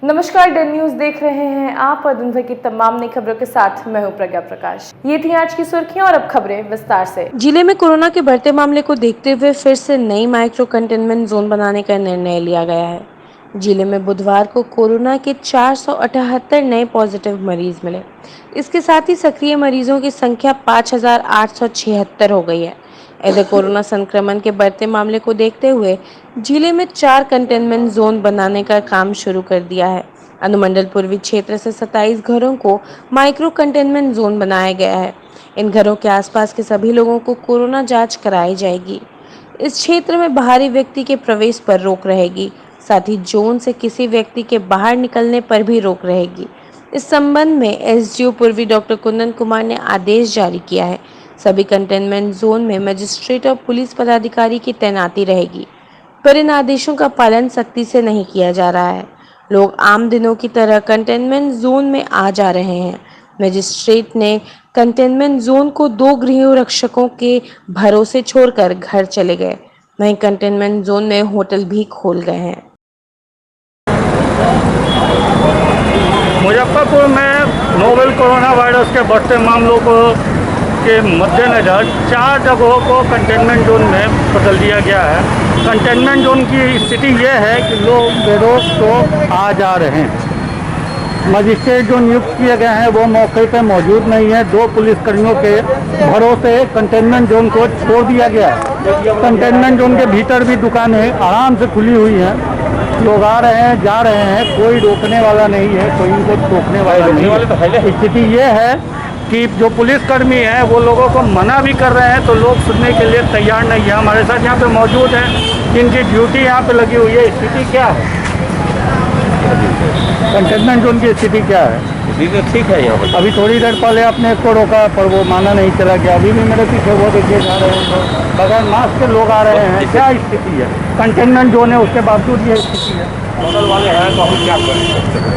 नमस्कार, done news देख रहे हैं आप और दिन भर की तमाम नई खबरों के साथ मैं हूं प्रज्ञा प्रकाश। ये थी आज की सुर्खियां और अब खबरें विस्तार से। जिले में कोरोना के बढ़ते मामले को देखते हुए फिर से नई माइक्रो कंटेनमेंट जोन बनाने का निर्णय लिया गया है। जिले में बुधवार को कोरोना के 478 नए पॉजिटिव मरीज मिले। इसके साथ ही सक्रिय मरीजों की संख्या 5876 हो गई है। इधर कोरोना संक्रमण के बढ़ते मामले को देखते हुए जिले में 4 कंटेनमेंट जोन बनाने का काम शुरू कर दिया है। अनुमंडल पूर्वी क्षेत्र से 27 घरों को माइक्रो कंटेनमेंट जोन बनाया गया है। इन घरों के आसपास के सभी लोगों को कोरोना जांच कराई जाएगी। इस क्षेत्र में बाहरी व्यक्ति के प्रवेश पर रोक रहेगी। साथ ही जोन से किसी व्यक्ति के बाहर निकलने पर भी रोक रहेगी। इस संबंध में एसडीओ पूर्वी डॉक्टर कुंदन कुमार ने आदेश जारी किया है। सभी कंटेनमेंट जोन में मजिस्ट्रेट और पुलिस पदाधिकारी की तैनाती रहेगी, पर इन आदेशों का पालन सख्ती से नहीं किया जा रहा है। लोग आम दिनों की तरह कंटेनमेंट जोन में आ जा रहे हैं। मजिस्ट्रेट ने कंटेनमेंट जोन को 2 गृह रक्षकों के भरोसे छोड़कर घर चले गए। वहीं कंटेनमेंट जोन में होटल भी खोल गए हैं। मुजफ्फरपुर में नोवेल कोरोना वायरस के बढ़ते मामलों के मद्देनज़र 4 जगहों को कंटेनमेंट जोन में बदल दिया गया है। कंटेनमेंट जोन की स्थिति ये है कि लोग बेरोक तो आ जा रहे हैं। मजिस्ट्रेट जो नियुक्त किए गए हैं वो मौके पर मौजूद नहीं है। 2 पुलिसकर्मियों के भरोसे कंटेनमेंट जोन को छोड़ दिया गया है। कंटेनमेंट जोन के भीतर भी दुकानें आराम से खुली हुई हैं। लोग आ रहे हैं, जा रहे हैं, कोई रोकने वाला नहीं है, कोई इनको रोकने वाला नहीं है। स्थिति ये है कि जो पुलिसकर्मी हैं वो लोगों को मना भी कर रहे हैं तो लोग सुनने के लिए तैयार नहीं है। हमारे साथ यहाँ पे मौजूद हैं जिनकी ड्यूटी यहाँ पे लगी हुई है। स्थिति क्या है कंटेनमेंट जोन की स्थिति क्या है? अभी तो ठीक है यहाँ पर। अभी थोड़ी देर पहले आपने एक को रोका पर वो माना नहीं चला गया। अभी भी मेरे पीछे वो देखिए जा रहे हैं, बगैर मास्क के लोग आ रहे हैं। क्या स्थिति है? कंटेनमेंट जोन है उसके बावजूद ये स्थिति है। बगल वाले हैं तो हम क्या करें?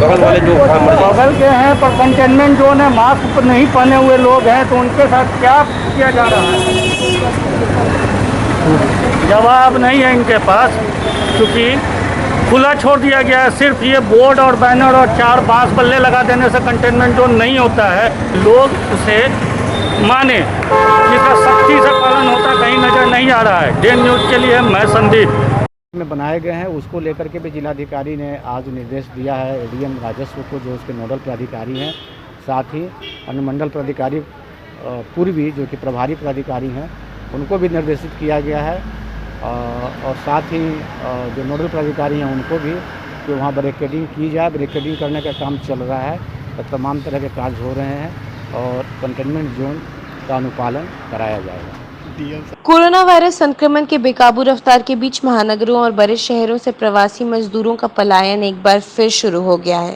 बगल वाले जो बगल के हैं पर कंटेनमेंट जोन है, मास्क नहीं पहने हुए लोग हैं तो उनके साथ क्या किया जा रहा है? जवाब नहीं है इनके पास, क्योंकि खुला छोड़ दिया गया है। सिर्फ ये बोर्ड और बैनर और 4 बांस बल्ले लगा देने से कंटेनमेंट जोन नहीं होता है। लोग उसे माने, जिसका सख्ती से पालन होता कहीं नज़र नहीं आ रहा है। डन न्यूज़ के लिए मैं संदीप। में बनाए गए हैं उसको लेकर के भी जिलाधिकारी ने आज निर्देश दिया है एडीएम राजस्व को, जो उसके नोडल पदाधिकारी हैं। साथ ही अनुमंडल पदाधिकारी पूर्वी जो कि प्रभारी पदाधिकारी हैं उनको भी निर्देशित किया गया है। और साथ ही जो नोडल पदाधिकारी हैं उनको भी कि वहाँ बैरिकेडिंग की जाए। बैरिकेडिंग करने का काम चल रहा है, तो तमाम तरह के कार्य हो रहे हैं और कंटेनमेंट जोन का अनुपालन कराया जाएगा। कोरोना वायरस संक्रमण के बेकाबू रफ्तार के बीच महानगरों और बड़े शहरों से प्रवासी मजदूरों का पलायन एक बार फिर शुरू हो गया है।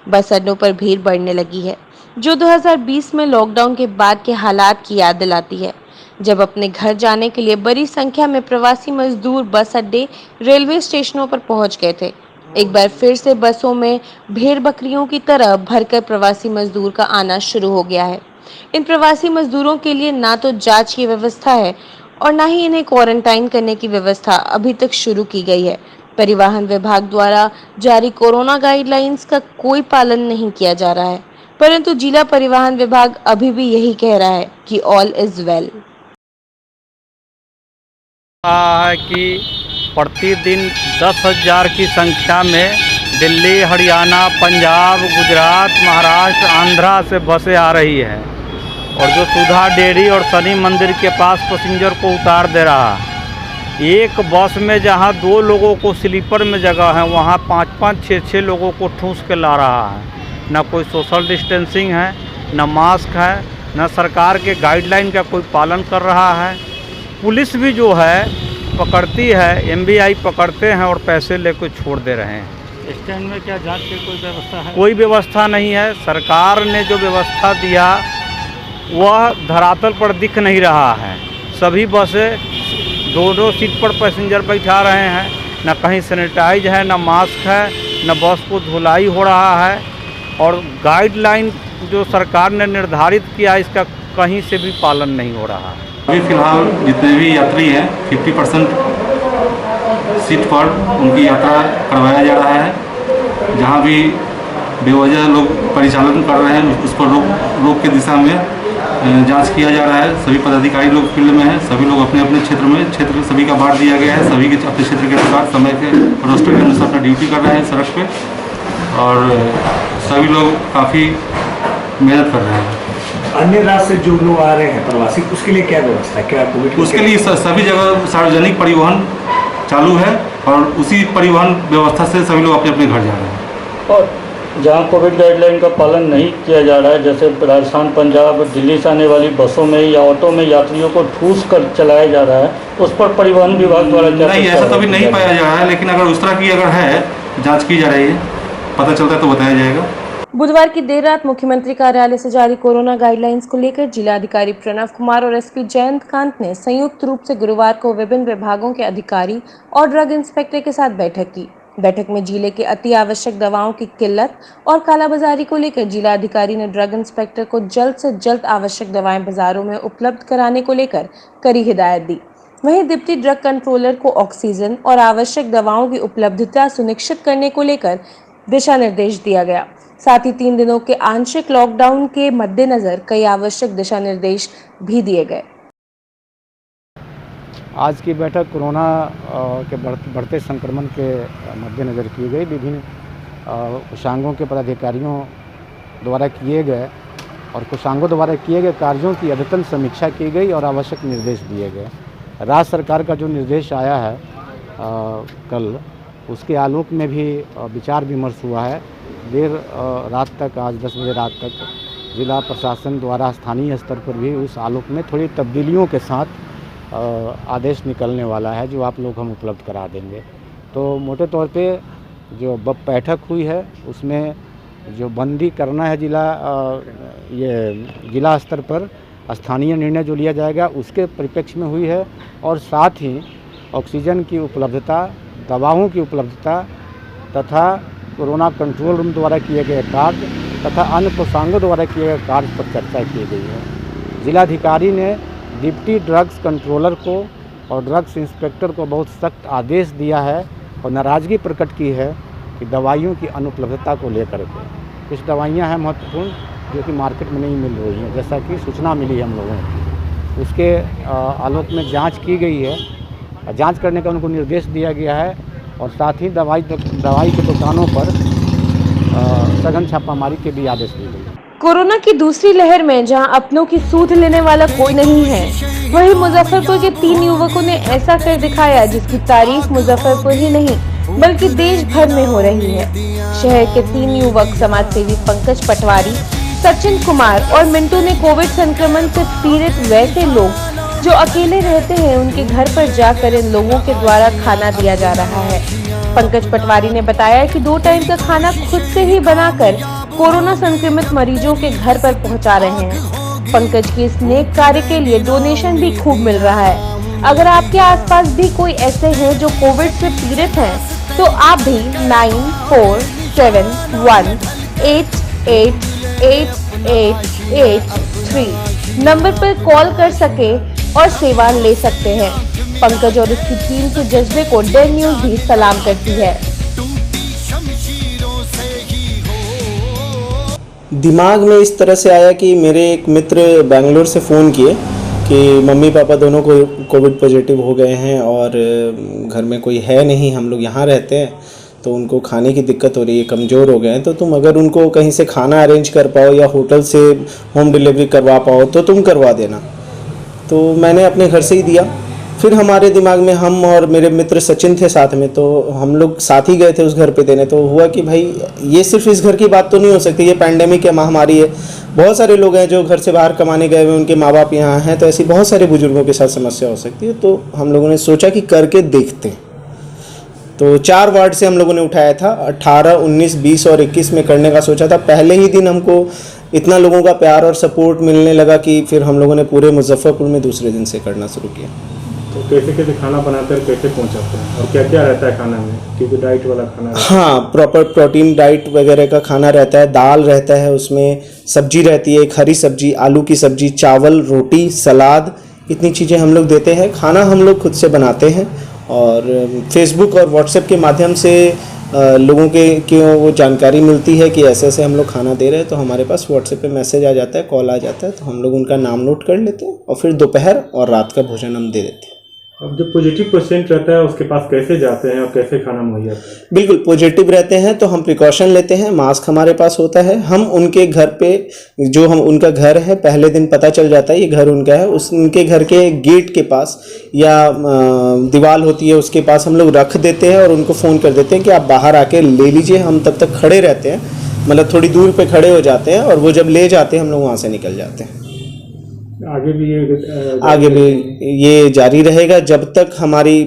बस अड्डों पर भीड़ बढ़ने लगी है, जो 2020 में लॉकडाउन के बाद के हालात की याद दिलाती है, जब अपने घर जाने के लिए बड़ी संख्या में प्रवासी मजदूर बस अड्डे, रेलवे स्टेशनों पर पहुंच गए थे। एक बार फिर से बसों में भेड़ बकरियों की तरह भरकर प्रवासी मजदूर का आना शुरू हो गया है। इन प्रवासी मजदूरों के लिए ना तो जांच की व्यवस्था है और ना ही इन्हें क्वारंटाइन करने की व्यवस्था अभी तक शुरू की गई है। परिवहन विभाग द्वारा जारी कोरोना गाइडलाइंस का कोई पालन नहीं किया जा रहा है, परंतु जिला परिवहन विभाग अभी भी यही कह रहा है कि ऑल इज वेल। कि प्रतिदिन 10,000 की संख्या में दिल्ली, हरियाणा, पंजाब, गुजरात, महाराष्ट्र, आंध्रा से बसें आ रही है और जो सुधा डेयरी और शनि मंदिर के पास पैसेंजर को उतार दे रहा है। एक बस में जहां 2 लोगों को स्लीपर में जगह है वहां 5-5, 6-6 लोगों को ठूंस के ला रहा है। ना कोई सोशल डिस्टेंसिंग है, ना मास्क है, ना सरकार के गाइडलाइन का कोई पालन कर रहा है। पुलिस भी जो है पकड़ती है, MVI पकड़ते हैं और पैसे लेकर छोड़ दे रहे हैं। स्टैंड में क्या जांच की कोई व्यवस्था है? कोई व्यवस्था नहीं है। सरकार ने जो व्यवस्था दिया वह धरातल पर दिख नहीं रहा है। सभी बसें 2-2 सीट पर पैसेंजर बैठा रहे हैं। न कहीं सैनिटाइज है, न मास्क है, न बस को धुलाई हो रहा है और गाइडलाइन जो सरकार ने निर्धारित किया इसका कहीं से भी पालन नहीं हो रहा है। अभी फ़िलहाल जितने भी यात्री हैं 50% सीट पर उनकी यात्रा करवाया जा रहा है जहाँ भी बेवजह लोग परिचालन कर रहे हैं उस पर रोक के दिशा में जांच किया जा रहा है। सभी पदाधिकारी लोग फील्ड में हैं, सभी लोग अपने अपने क्षेत्र सभी का बांट दिया गया है। सभी के अपने क्षेत्र के अनुसार समय के रोस्टर के अनुसार अपना ड्यूटी कर रहे हैं सड़क पे, और सभी लोग काफ़ी मेहनत कर रहे हैं। अन्य राज्य से जो लोग आ रहे हैं प्रवासी, उसके लिए क्या व्यवस्था है? क्या कोविड उसके लिए सभी जगह सार्वजनिक परिवहन चालू है और उसी परिवहन व्यवस्था से सभी लोग अपने अपने घर जा रहे हैं। और जहाँ कोविड गाइडलाइन का पालन नहीं किया जा रहा है, जैसे राजस्थान, पंजाब, दिल्ली से आने वाली बसों में या ऑटो में यात्रियों को ठूस कर चलाया जा रहा है, उस पर परिवहन विभाग द्वारा क्या? नहीं, ऐसा तो अभी नहीं पाया जा रहा है, लेकिन अगर उस तरह की अगर है, जांच की जा रही है, पता चलता है तो बताया जाएगा। बुधवार की देर रात मुख्यमंत्री कार्यालय से जारी कोरोना गाइडलाइंस को लेकर जिलाधिकारी प्रणव कुमार और एसपी जयंत कांत ने संयुक्त रूप से गुरुवार को विभिन्न विभागों के अधिकारी और ड्रग इंस्पेक्टर के साथ बैठक की। बैठक में जिले के अति आवश्यक दवाओं की किल्लत और कालाबाजारी को लेकर जिला अधिकारी ने ड्रग इंस्पेक्टर को जल्द से जल्द आवश्यक दवाएं बाजारों में उपलब्ध कराने को लेकर कड़ी हिदायत दी। वहीं डिप्टी ड्रग कंट्रोलर को ऑक्सीजन और आवश्यक दवाओं की उपलब्धता सुनिश्चित करने को लेकर दिशा निर्देश दिया गया। साथ ही 3 दिनों के आंशिक लॉकडाउन के मद्देनजर कई आवश्यक दिशा निर्देश भी दिए गए। आज की बैठक कोरोना के बढ़ते संक्रमण के मद्देनज़र की गई। विभिन्न कोषांगों के पदाधिकारियों द्वारा किए गए और कोषांगों द्वारा किए गए कार्यों की अद्यतन समीक्षा की गई और आवश्यक निर्देश दिए गए। राज्य सरकार का जो निर्देश आया है कल, उसके आलोक में भी विचार विमर्श हुआ है। देर रात तक, आज 10 बजे रात तक जिला प्रशासन द्वारा स्थानीय स्तर पर भी उस आलोक में थोड़ी तब्दीलियों के साथ आदेश निकलने वाला है, जो आप लोग हम उपलब्ध करा देंगे। तो मोटे तौर पे जो बैठक हुई है उसमें जो बंदी करना है जिला स्तर पर स्थानीय निर्णय जो लिया जाएगा उसके परिप्रेक्ष्य में हुई है, और साथ ही ऑक्सीजन की उपलब्धता, दवाओं की उपलब्धता तथा कोरोना कंट्रोल रूम द्वारा किए गए कार्य तथा अन्य कोषांगों द्वारा किए गए कार्य पर चर्चा की गई है। जिलाधिकारी ने डिप्टी ड्रग्स कंट्रोलर को और ड्रग्स इंस्पेक्टर को बहुत सख्त आदेश दिया है और नाराज़गी प्रकट की है कि दवाइयों की अनुपलब्धता को लेकर के कुछ दवाइयां हैं महत्वपूर्ण जो कि मार्केट में नहीं मिल रही हैं, जैसा कि सूचना मिली हम लोगों की। उसके आलोक में जांच की गई है, जांच करने का उनको निर्देश दिया गया है, और साथ ही दवाई की दुकानों पर सघन छापामारी के भी आदेश दिए गए। कोरोना की दूसरी लहर में जहां अपनों की सूध लेने वाला कोई नहीं है, वहीं मुजफ्फरपुर के 3 युवकों ने ऐसा कर दिखाया जिसकी तारीफ मुजफ्फरपुर ही नहीं बल्कि देश भर में हो रही है। शहर के 3 युवक समाजसेवी पंकज पटवारी, सचिन कुमार और मिंटू ने कोविड संक्रमण से पीड़ित वैसे लोग जो अकेले रहते हैं उनके घर पर जाकर इन लोगों के द्वारा खाना दिया जा रहा है। पंकज पटवारी ने बताया कि 2 टाइम का खाना खुद से ही बनाकर कोरोना संक्रमित मरीजों के घर पर पहुंचा रहे हैं। पंकज के इस नेक कार्य के लिए डोनेशन भी खूब मिल रहा है। अगर आपके आसपास भी कोई ऐसे हैं जो कोविड से पीड़ित हैं, तो आप भी 9471888883 नंबर पर कॉल कर सके और सेवा ले सकते हैं। पंकज और उसकी टीम के जज्बे को डेल न्यूज भी सलाम करती है। दिमाग में इस तरह से आया कि मेरे एक मित्र बेंगलोर से फ़ोन किए कि मम्मी पापा दोनों को कोविड पॉजिटिव हो गए हैं और घर में कोई है नहीं, हम लोग यहाँ रहते हैं, तो उनको खाने की दिक्कत हो रही है, कमज़ोर हो गए हैं, तो तुम अगर उनको कहीं से खाना अरेंज कर पाओ या होटल से होम डिलीवरी करवा पाओ तो तुम करवा देना। तो मैंने अपने घर से ही दिया। फिर हमारे दिमाग में, हम और मेरे मित्र सचिन थे साथ में, तो हम लोग साथ ही गए थे उस घर पे देने। तो हुआ कि भाई ये सिर्फ इस घर की बात तो नहीं हो सकती, ये पैंडेमिक है, महामारी है, बहुत सारे लोग हैं जो घर से बाहर कमाने गए हुए, उनके माँ बाप यहाँ हैं, तो ऐसी बहुत सारे बुजुर्गों के साथ समस्या हो सकती है। तो हम लोगों ने सोचा कि करके देखते हैं। तो 4 वार्ड से हम लोगों ने उठाया था, 18, 19, 20 और 21 में करने का सोचा था। पहले ही दिन हमको इतना लोगों का प्यार और सपोर्ट मिलने लगा कि फिर हम लोगों ने पूरे मुजफ्फरपुर में दूसरे दिन से करना शुरू किया। तो कैसे कैसे खाना बनाते हैं, कैसे पहुंचाते हैं, और क्या क्या रहता है खाना में? क्योंकि डाइट वाला खाना रहता है। हाँ, प्रॉपर प्रोटीन डाइट वगैरह का खाना रहता है। दाल रहता है, उसमें सब्जी रहती है, एक हरी सब्जी, आलू की सब्जी, चावल, रोटी, सलाद, इतनी चीज़ें हम लोग देते हैं। खाना हम लोग खुद से बनाते हैं और फेसबुक और व्हाट्सएप के माध्यम से लोगों के वो जानकारी मिलती है कि ऐसे ऐसे हम लोग खाना दे रहे हैं, तो हमारे पास व्हाट्सएप पे मैसेज आ जाता है, कॉल आ जाता है, तो हम लोग उनका नाम नोट कर लेते हैं और फिर दोपहर और रात का भोजन हम दे देते हैं। अब जो पॉजिटिव पेशेंट रहता है उसके पास कैसे जाते हैं और कैसे खाना मुहैया करते हैं? बिल्कुल, पॉजिटिव रहते हैं तो हम प्रिकॉशन लेते हैं, मास्क हमारे पास होता है, हम उनके घर पे जो हम उनका घर है पहले दिन पता चल जाता है ये घर उनका है, उनके घर के गेट के पास या दीवार होती है उसके पास हम लोग रख देते हैं और उनको फ़ोन कर देते हैं कि आप बाहर आके ले लीजिए। हम तब तक खड़े रहते हैं, मतलब थोड़ी दूर पे खड़े हो जाते हैं, और वो जब ले जाते हैं हम लोग वहाँ से निकल जाते हैं। आगे भी ये जारी रहेगा जब तक हमारी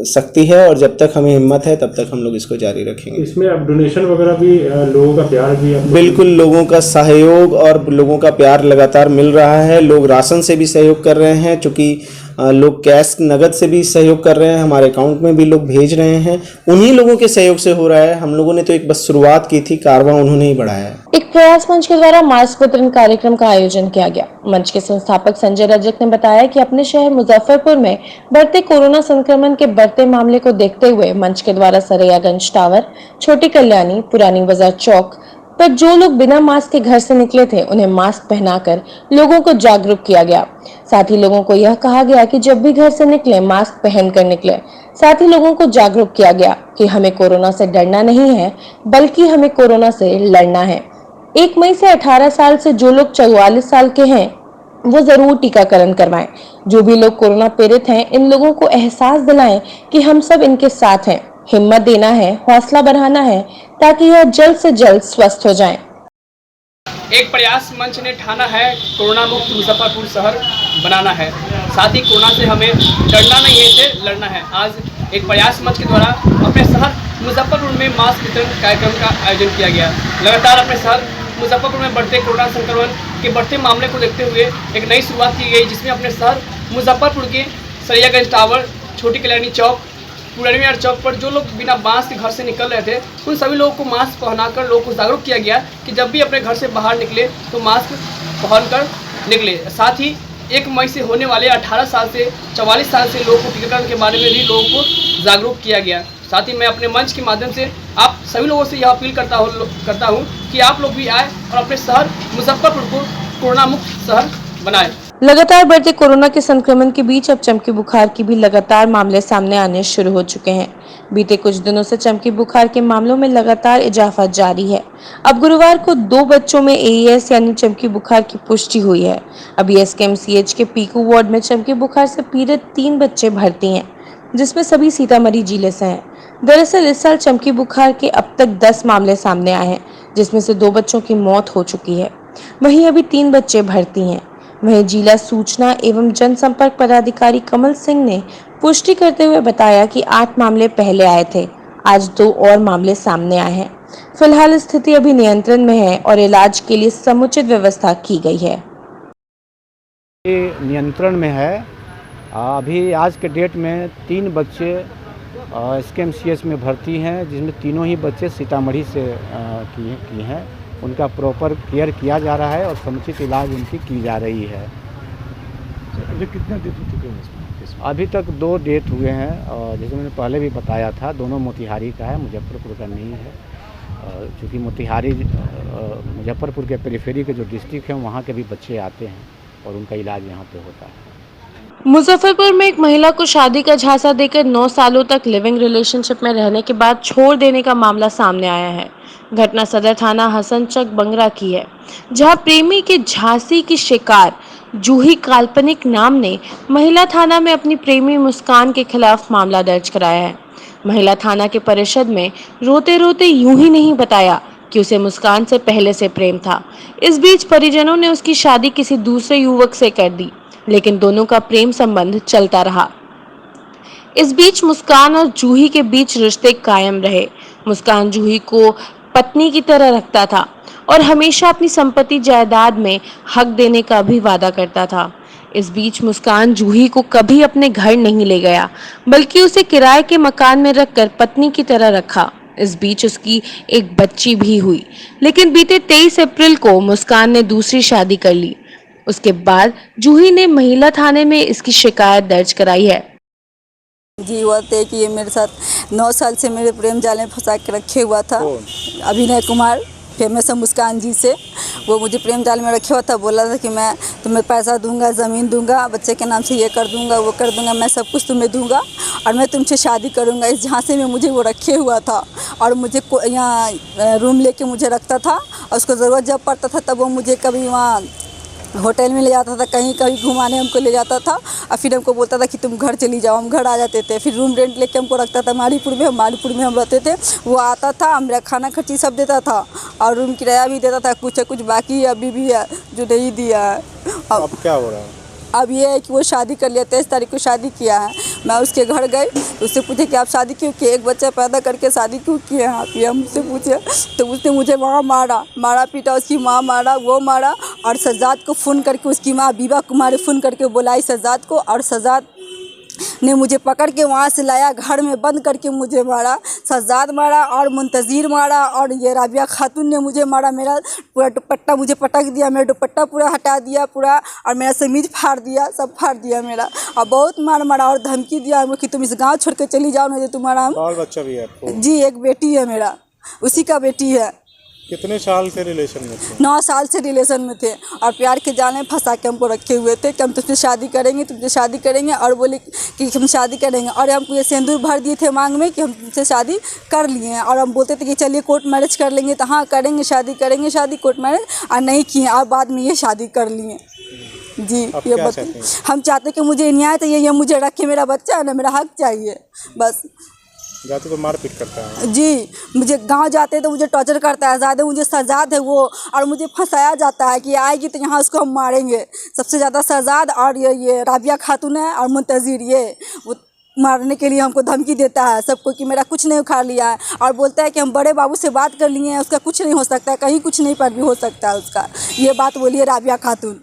शक्ति है और जब तक हमें हिम्मत है, तब तक हम लोग इसको जारी रखेंगे। इसमें अब डोनेशन वगैरह भी, लोगों का प्यार भी बिल्कुल, लोगों का सहयोग और लोगों का प्यार लगातार मिल रहा है। लोग राशन से भी सहयोग कर रहे हैं, चूँकि लोग कैश नगद से भी सहयोग कर रहे हैं, हमारे अकाउंट में भी लोग भेज रहे हैं, उन्हीं लोगों के सहयोग से हो रहा है। हम लोगों ने तो एक बस शुरुआत की थी, कारवां उन्होंने ही बढ़ाया है। एक प्रयास मंच के द्वारा मास्क वितरण कार्यक्रम का आयोजन किया गया। मंच के संस्थापक संजय रजक ने बताया कि अपने शहर मुजफ्फरपुर में बढ़ते कोरोना संक्रमण के बढ़ते मामले को देखते हुए मंच के द्वारा सरैयागंज टावर, छोटी कल्याणी, पुरानी बाजार चौक पर जो लोग बिना मास्क के घर से निकले थे उन्हें मास्क पहनाकर लोगों को जागरूक किया गया। साथ ही लोगों को यह कहा गया कि जब भी घर से निकले मास्क पहनकर निकले। साथ ही लोगों को जागरूक किया गया कि हमें कोरोना से डरना नहीं है, बल्कि हमें कोरोना से लड़ना है। 1 मई से 18 साल से जो लोग 44 साल के हैं वो जरूर टीकाकरण करवाएं। जो भी लोग कोरोना पीड़ित हैं, इन लोगों को एहसास दिलाएं कि हम सब इनके साथ हैं। हिम्मत देना है, हौसला बढ़ाना है, ताकि यह जल्द से जल्द स्वस्थ हो जाएं। एक प्रयास मंच ने ठाना है कोरोना मुक्त मुजफ्फरपुर शहर बनाना है। साथ ही कोरोना से हमें डरना नहीं है, इसे लड़ना है। आज एक प्रयास मंच के द्वारा अपने शहर मुजफ्फरपुर में मास्क वितरण कार्यक्रम का आयोजन किया गया। लगातार अपने शहर मुजफ्फरपुर में बढ़ते कोरोना संक्रमण के बढ़ते मामले को देखते हुए एक नई शुरुआत की गई, जिसमें अपने शहर मुजफ्फरपुर के सरैयागंज टावर, छोटी कल्याणी चौक, पुरानी बाजार चौक पर जो लोग बिना मास्क के घर से निकल रहे थे, उन सभी लोगों को मास्क पहनाकर लोगों को जागरूक किया गया कि जब भी अपने घर से बाहर निकले तो मास्क पहनकर निकले। साथ ही 1 मई से होने वाले 18 साल से 44 साल से लोगों को टीकाकरण के बारे में भी लोगों को जागरूक किया गया। साथ ही मैं अपने मंच के माध्यम से आप सभी लोगों से यह अपील करता हूँ कि आप लोग भी आए और अपने शहर मुजफ्फरपुर को कोरोना मुक्त शहर बनाएं। लगातार बढ़ते कोरोना के संक्रमण के बीच अब चमकी बुखार की भी लगातार मामले सामने आने शुरू हो चुके हैं। बीते कुछ दिनों से चमकी बुखार के मामलों में लगातार इजाफा जारी है। अब गुरुवार को 2 बच्चों में AES यानी चमकी बुखार की पुष्टि हुई है। अभी SKMCH के पीकू वार्ड में चमकी बुखार से पीड़ित 3 बच्चे भर्ती हैं, जिसमें सभी सीतामढ़ी जिले से हैं। दरअसल इस साल चमकी बुखार के अब तक 10 मामले सामने आए हैं, जिसमें से 2 बच्चों की मौत हो चुकी है। वहीं अभी 3 बच्चे भर्ती हैं। वहीं जिला सूचना एवं जनसंपर्क पदाधिकारी कमल सिंह ने पुष्टि करते हुए बताया कि 8 मामले पहले आए थे, आज 2 और मामले सामने आए हैं। फिलहाल स्थिति अभी नियंत्रण में है और इलाज के लिए समुचित व्यवस्था की गई है। ये नियंत्रण में है। अभी आज के डेट में 3 बच्चे SKMCH में भर्ती हैं, जिसमें तीनों ही बच्चे सीतामढ़ी से किए हैं। उनका प्रॉपर केयर किया जा रहा है और समुचित इलाज उनकी की जा रही है। अभी कितने डेथ हो चुके हैं? अभी तक 2 डेथ हुए हैं, और जैसे मैंने पहले भी बताया था, दोनों मोतिहारी का है, मुजफ्फरपुर का नहीं है। चूँकि मोतिहारी मुजफ्फरपुर के पेरिफेरी के जो डिस्ट्रिक्ट हैं वहाँ के भी बच्चे आते हैं और उनका इलाज यहाँ पे होता है। मुजफ्फरपुर में एक महिला को शादी का झांसा देकर 9 सालों तक लिविंग रिलेशनशिप में रहने के बाद छोड़ देने का मामला सामने आया है। घटना सदर थाना हसनचक बंगरा की है, जहां प्रेमी के झांसे की शिकार जूही काल्पनिक नाम ने महिला थाना में अपनी प्रेमी मुस्कान के खिलाफ मामला दर्ज कराया है। महिला थाना के परिषद में रोते रोते यूं ही नहीं बताया कि उसे मुस्कान से पहले से प्रेम था। इस बीच परिजनों ने उसकी शादी किसी दूसरे युवक से कर दी, लेकिन दोनों का प्रेम संबंध चलता रहा। इस बीच मुस्कान और जूही के बीच रिश्ते कायम रहे। मुस्कान जूही को पत्नी की तरह रखता था और हमेशा अपनी संपत्ति जायदाद में हक देने का भी वादा करता था। इस बीच मुस्कान जूही को कभी अपने घर नहीं ले गया, बल्कि उसे किराए के मकान में रखकर पत्नी की तरह रखा। इस बीच उसकी एक बच्ची भी हुई, लेकिन बीते 23 अप्रैल को मुस्कान ने दूसरी शादी कर ली। उसके बाद जूही ने महिला थाने में इसकी शिकायत दर्ज कराई है। जी हुआ तय कि ये मेरे साथ 9 साल से मेरे प्रेम जाल में फंसा के रखे हुआ था। अभिनय कुमार, फेमस है मुस्कान जी से, वो मुझे प्रेम जाल में रखे हुआ था। बोला था कि मैं तुम्हें पैसा दूंगा, ज़मीन दूंगा, बच्चे के नाम से ये कर दूंगा, वो कर दूंगा, मैं सब कुछ तुम्हें दूंगा और मैं तुमसे शादी करूंगा। इस झांसे में मुझे वो रखे हुआ था और मुझे यहाँ रूम लेके मुझे रखता था और उसको ज़रूरत जब पड़ता था तब वो मुझे कभी वहाँ होटल में ले जाता था, कहीं कहीं घुमाने हमको ले जाता था और फिर हमको बोलता था कि तुम घर चली जाओ। हम घर आ जाते थे। फिर रूम रेंट लेके हमको रखता था मारीपुर में हम रहते थे। वो आता था, मेरा खाना खर्ची सब देता था और रूम किराया भी देता था। कुछ बाकी है, अभी भी है जो नहीं दिया है। अब क्या हो रहा है? अब ये है कि वो शादी कर लिया, 23 तारीख को शादी किया है। मैं उसके घर गई तो उससे पूछे कि आप शादी क्यों किए, एक बच्चा पैदा करके शादी क्यों किए हैं आप, ये मुझसे पूछे। तो उसने मुझे वहाँ मारा पीटा, उसकी माँ मारा, वो मारा और सज्जाद को फ़ोन करके, उसकी माँ बीबा कुमारी फ़ोन करके बुलाई सज्जाद को और सज्जाद ने मुझे पकड़ के वहाँ से लाया, घर में बंद करके मुझे मारा। सज्जाद मारा और मुंतज़िर मारा और ये राबिया खातून ने मुझे मारा। मेरा पूरा दुपट्टा मुझे पटक दिया, मेरा दुपट्टा पूरा हटा दिया पूरा और मेरा समीज फाड़ दिया, सब फाड़ दिया मेरा और बहुत मारा और धमकी दिया कि तुम इस गाँव छोड़ के चली जाओ, नहीं तो तुम्हारा बच्चा भी है आपको? जी, एक बेटी है मेरा, उसी का बेटी है। कितने साल से रिलेशन में थे? 9 साल से रिलेशन में थे और प्यार के जाल में फंसा के हमको रखे हुए थे कि हम तुझसे शादी करेंगे और बोले कि हम शादी करेंगे और हमको ये सिंदूर भर दिए थे मांग में कि हम तुमसे शादी कर लिए हैं और हम बोलते थे कि चलिए कोर्ट मैरिज कर लेंगे। तो हाँ करेंगे शादी कोर्ट मैरिज और नहीं किए और बाद में ये शादी कर लिए। जी, ये हम चाहते कि मुझे न्याय चाहिए, ये मुझे रखे, मेरा बच्चा है ना, मेरा हक चाहिए बस। जाते तो मारपीट करता है जी, मुझे गांव जाते तो मुझे टॉर्चर करता है, ज़्यादा मुझे सजाद है वो और मुझे फंसाया जाता है कि आएगी तो यहाँ उसको हम मारेंगे। सबसे ज़्यादा सजाद और ये राबिया खातून है और मुंतज़िर, ये वो मारने के लिए हमको धमकी देता है सबको कि मेरा कुछ नहीं उखाड़ लिया है और बोलता है कि हम बड़े बाबू से बात कर लिए हैं, उसका कुछ नहीं हो सकता है, कहीं कुछ नहीं पर भी हो सकता है उसका। ये बात बोली है राबिया खातून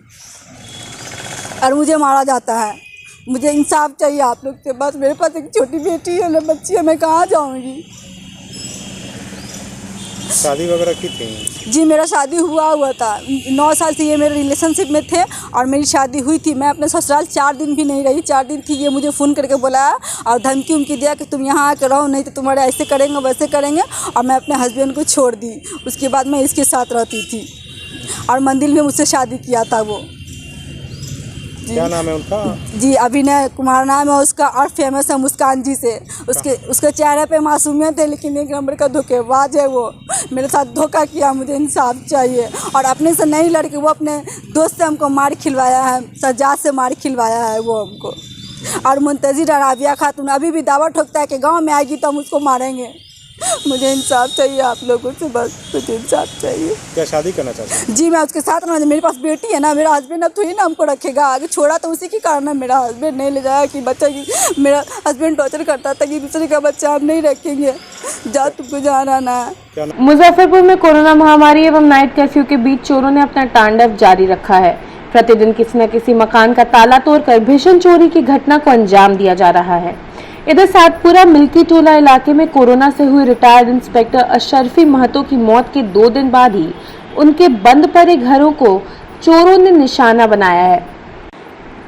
और मुझे मारा जाता है। मुझे इंसाफ चाहिए आप लोग से बस। मेरे पास एक छोटी बेटी है ना, बच्ची है, मैं कहाँ जाऊँगी। शादी वगैरह की थी? जी, मेरा शादी हुआ था। 9 साल से ये मेरे रिलेशनशिप में थे और मेरी शादी हुई थी। मैं अपने ससुराल 4 दिन भी नहीं रही, 4 दिन थी। ये मुझे फ़ोन करके बुलाया और धमकी उमकी दिया कि तुम यहाँ आकर रहो, नहीं तो तुम्हारे ऐसे करेंगे वैसे करेंगे और मैं अपने हस्बैंड को छोड़ दी। उसके बाद मैं इसके साथ रहती थी और मंदिर में मुझसे शादी किया था वो। क्या नाम है उनका? जी, अभिनय कुमार नाम है उसका और फेमस है मुस्कान जी से। उसके चेहरे पे मासूमियत है लेकिन एक नंबर का धोखेबाज है वो। मेरे साथ धोखा किया, मुझे इंसाफ चाहिए और अपने से नहीं लड़के, वो अपने दोस्त से हमको मार खिलवाया है, सज्जाद से मार खिलवाया है वो हमको। और मुंतज़िर और राबिया खातून अभी भी दावा ठोकता है कि गाँव में आएगी तो हम उसको मारेंगे। मुझे इंसाफ चाहिए आप लोगों से बस, मुझे इंसाफ चाहिए। क्या शादी करना चाहते हैं? जी, मैं उसके साथ रहना। मेरे पास बेटी है ना, मेरा हस्बैंड अब थोड़ी ना हमको रखेगा, आगे छोड़ा तो उसी के कारण है। मेरा हस्बैंड नहीं ले जाया कि बच्चा की, मेरा हस्बैंड टॉर्चर करता था कि दूसरे का बच्चा हम नहीं रखेंगे, जा तुमको जाना ना। मुजफ्फरपुर में कोरोना महामारी एवं नाइट कर्फ्यू के बीच चोरों ने अपना तांडव जारी रखा है। प्रतिदिन किसी न किसी मकान का ताला तोड़कर भीषण चोरी की घटना को अंजाम दिया जा रहा है। इधर सातपुरा मिल्की टोला इलाके में कोरोना से हुई रिटायर्ड इंस्पेक्टर अशरफी महतो की मौत के 2 दिन बाद ही उनके बंद पड़े घरों को चोरों ने निशाना बनाया है।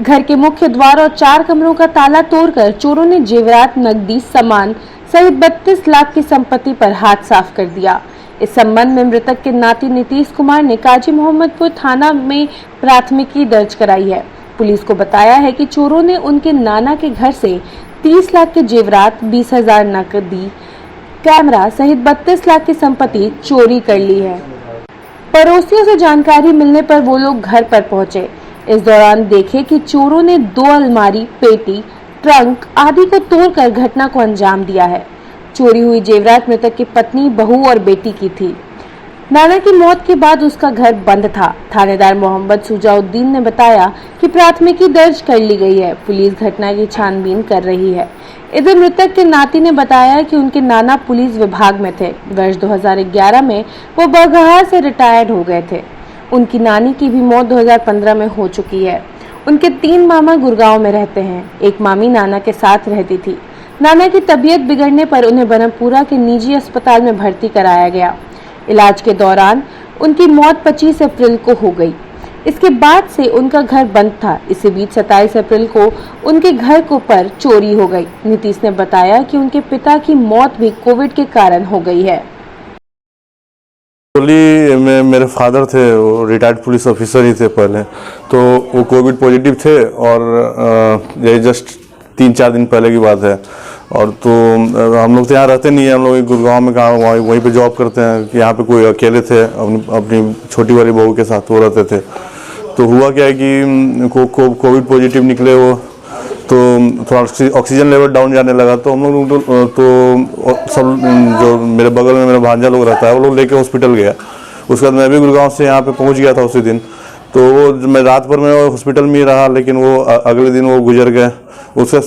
घर के मुख्य द्वार और 4 कमरों का ताला तोड़कर चोरों ने जेवरात, नकदी, सामान सहित 32 लाख की संपत्ति पर हाथ साफ कर दिया। इस संबंध में मृतक के नाती नीतीश कुमार ने काजी मोहम्मदपुर थाना में प्राथमिकी दर्ज कराई है। पुलिस को बताया है कि चोरों ने उनके नाना के घर से 30 लाख के जेवरात, 20,000 नकदी, कैमरा सहित 32 लाख की संपत्ति चोरी कर ली है। पड़ोसियों से जानकारी मिलने पर वो लोग घर पर पहुंचे। इस दौरान देखे कि चोरों ने 2 अलमारी, पेटी, ट्रंक आदि को तोड़कर घटना को अंजाम दिया है। चोरी हुई जेवरात मृतक की पत्नी, बहू और बेटी की थी। नाना की मौत के बाद उसका घर बंद था। थानेदार मोहम्मद सुजाउद्दीन ने बताया कि प्राथमिकी दर्ज कर ली गई है। पुलिस घटना की छानबीन कर रही है। इधर मृतक के नाती ने बताया कि उनके नाना पुलिस विभाग में थे। वर्ष 2011 में वो बगहा से रिटायर्ड हो गए थे। उनकी नानी की भी मौत 2015 में हो चुकी है। उनके 3 मामा गुड़गांव में रहते हैं। एक मामी नाना के साथ रहती थी। नाना की तबीयत बिगड़ने पर उन्हें बनमपुरा के निजी अस्पताल में भर्ती कराया गया। इलाज के दौरान उनकी मौत 25 अप्रैल को हो गई। इसके बाद से उनका घर बंद था। इसी बीच 27 अप्रैल को उनके घर को पर चोरी हो गई। नीतीश ने बताया कि उनके पिता की मौत भी कोविड के कारण हो गई है। में मेरे फादर थे, वो रिटायर्ड पुलिस ऑफिसर ही थे पहले, तो वो कोविड पॉजिटिव थे और यही जस्ट 3-4 दिन पहले की बात है। और तो हम लोग तो यहाँ रहते नहीं हैं, हम लोग गुड़गांव में कहाँ वहीं पे जॉब करते हैं कि यहाँ पे कोई अकेले थे, अपनी छोटी वाली बहू के साथ वो रहते थे। तो हुआ क्या है कि कोविड पॉजिटिव निकले वो, तो थोड़ा ऑक्सीजन लेवल डाउन जाने लगा। तो हम लोग तो सब जो मेरे बगल में मेरा भांजा लोग रहता है वो लोग लेके हॉस्पिटल गया। उसके बाद मैं भी गुड़गांव से यहाँ पे पहुँच गया था उसी दिन। तो वो मैं रात भर में हॉस्पिटल में ही रहा, लेकिन वो अगले दिन वो गुजर गए। उससे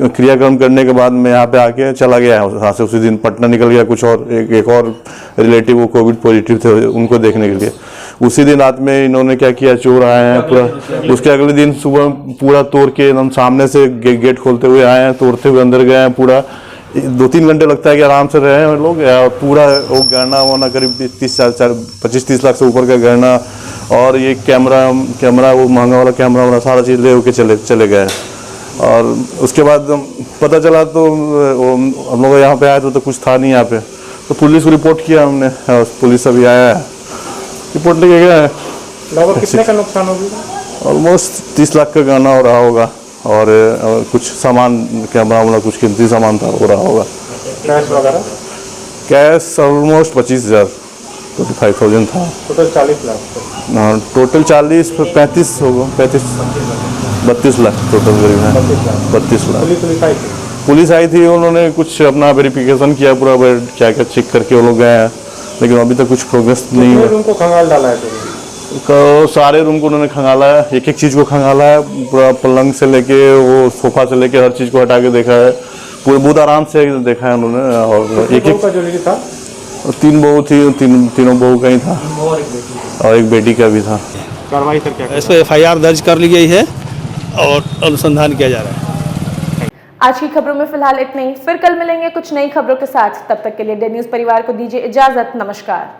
क्रियाक्रम करने के बाद मैं यहाँ पे आके चला गया यहाँ से। उसी दिन पटना निकल गया, कुछ और एक और रिलेटिव वो कोविड पॉजिटिव थे, उनको देखने के लिए। उसी दिन रात में इन्होंने क्या किया, चोर आए हैं पूरा। उसके अगले दिन सुबह पूरा तोड़ के एकदम सामने से गेट खोलते हुए आए हैं, तोड़ते हुए अंदर गए हैं। पूरा 2-3 घंटे लगता है कि आराम से रहे हैं लोग। पूरा वो गहना वरना करीब 25-30 लाख से ऊपर का गहना, और ये कैमरा वो महंगा वाला कैमरा सारा चीज़ ले होके चले गए। और उसके बाद पता चला तो हम लोग यहाँ पे आए तो कुछ था नहीं यहाँ पे। तो पुलिस को रिपोर्ट किया हमने, पुलिस अभी आया है, रिपोर्ट लेके गया है। लगभग कितने का नुकसान हो गया? ऑलमोस्ट 30 लाख का गहना हो रहा होगा, और कुछ सामान कैमरा वाला कुछ कीमती सामान था हो रहा होगा। कैश वगैरह? कैश ऑलमोस्ट 25,000, 25,000 था। टोटल 40 लाख? हाँ, टोटल 35 होगा, 32 लाख टोटल करीब है। 32 लाख। पुलिस आई थी, उन्होंने कुछ अपना वेरिफिकेशन किया पूरा, क्या क्या चेक करके वो लोग गए हैं, लेकिन अभी तक कुछ प्रोग्रेस नहीं हुआ। रूम को खंगाल डाला है तो सारे रूम को उन्होंने खंगाला है, एक चीज़ को खंगाला है, पूरा पलंग से लेके वो सोफा से लेके हर चीज़ को हटा के देखा है। पूरे बहुत आराम से देखा है उन्होंने। और एक का ज्वेलरी था? 3 बहू थी, तीनों बहू का ही था, और एक बेटी का भी था। कार्रवाई सर क्या? इस पर FIR दर्ज कर ली गई है और अनुसंधान किया जा रहा है। आज की खबरों में फिलहाल इतना ही। फिर कल मिलेंगे कुछ नई खबरों के साथ। तब तक के लिए डे न्यूज़ परिवार को दीजिए इजाजत। नमस्कार।